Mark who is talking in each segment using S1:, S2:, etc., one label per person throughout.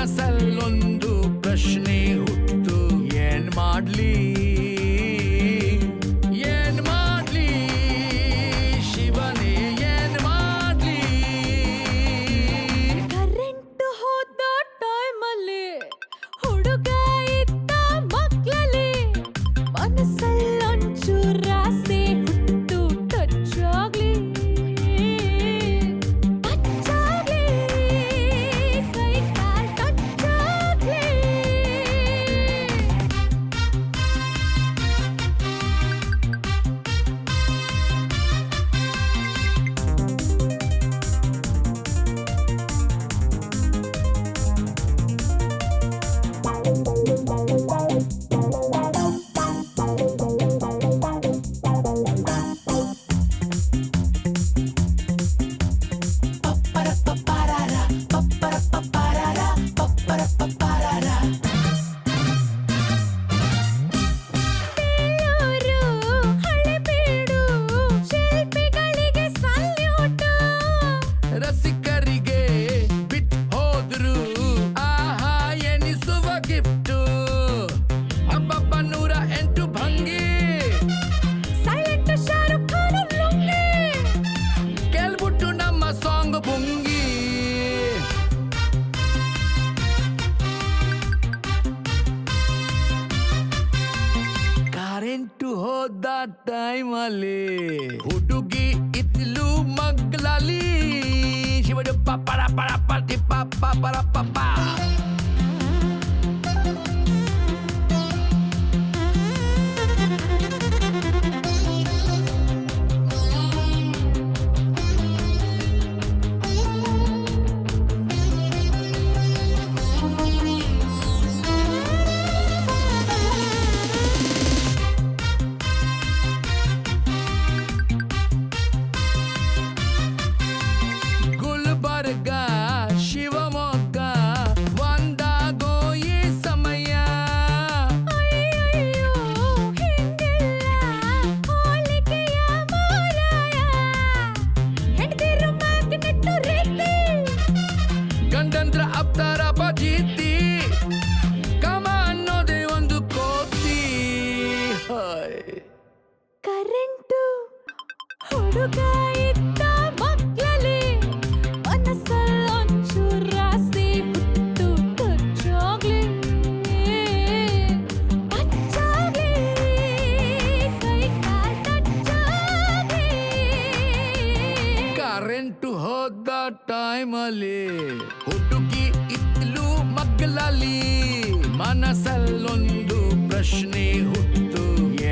S1: ಮನಸ್ಸಲ್ಲೊಂದು ಪ್ರಶ್ನೆ ಹುಟ್ಟು ಏನ್ ಮಾಡ್ಲಿ ಶಿವನೇ ಏನ್ ಮಾಡ್ಲಿ.
S2: ಕರೆಂಟ್ ಹೋದ ಟೈಮಲ್ಲಿ ಹುಡುಗ ಇದ್ದ ಮಕ್ಕಳಲ್ಲಿ ಮನಸ್ಸಲ್ಲೊಂಚೂರ ಆಸೆ ಹುಟ್ಟು ಟಚ್ ಆಗ್ಲಿ ಕೈ ಕಾಲ್ ಟಚ್ ಆಗ್ಲಿ. ಬೇಲೂರು, ಹಳೆಬೀಡು, ಶಿಲ್ಪಿಗಳಿಗೆ ಸಲ್ಯೂಟ್.
S1: ರಸಿಕರಿಗೆ ಬಿಟ್ ಹೋದ್ರು ಆಹಾ ಎನಿಸುವ ಗಿಫ್ಟು. ಹಬ್ಬಬ್ಬ 108 ಭಂಗಿ
S2: ಸೈಲೆಂಟ್ ಶಾರುಖ್ ಖಾನ್ ಲುಂಗಿ.
S1: ಕೇಳ್ಬಿಟ್ಟು ನಮ್ಮ ಸಾಂಗ್ ಬುಂಗಿ. ಕರೆಂಟು ಹೋದ ಟೈಮಲ್ಲಿ ಹುಡುಗಿ ಇದ್ಲು ಮಗ್ಲಲ್ಲಿ ಶಿವಡು ಪರ ಪರ ಪಟಿ ಪಪ್ಪ ಪರ ಪಪ್ಪ. ಗುಲ್ಬರ್ಗ ಶಿವಮೊಗ್ಗ ಒಂದಾಗೋ ಈ ಸಮಯ.
S2: ಅಯ್ಯಯ್ಯೋ ಹಿಂಗೆಲ್ಲ ಹೋಲಿಕೆಯ ಮಾರಾಯ. ಹೆಂಡ್ತಿರು ಮ್ಯಾಗ್ನೆಟ್ ರೀತಿ.
S1: ಗಂಡಂದ್ರ ಅವತಾರ ಬಜೀತಿ ಕಮ ಅನ್ನೋದೇ ಒಂದು ಕೋತಿ.
S2: ಕರೆಂಟು ಹುಡುಗ ಇದ್ದ ಮಕ್ಕಳಲ್ಲಿ ಮನಸ್ಸಲ್ಲೊಂಚೂರ ಆಸೆ ಹುಟ್ಟು ಟಚ್ ಆಗ್ಲಿ ಕೈ ಕಾಲ್ ಟಚ್ ಆಗ್ಲಿ.
S1: ಕರೆಂಟು ಹೋದ ಟೈಮಲ್ಲಿ ಹುಡುಗಿ ಇದ್ಲು ಮಗ್ಲಲ್ಲಿ ಮನಸ್ಸಲ್ಲೊಂದು ಪ್ರಶ್ನೆ ಹುಟ್ಟು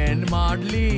S1: ಏನ್ ಮಾಡ್ಲಿ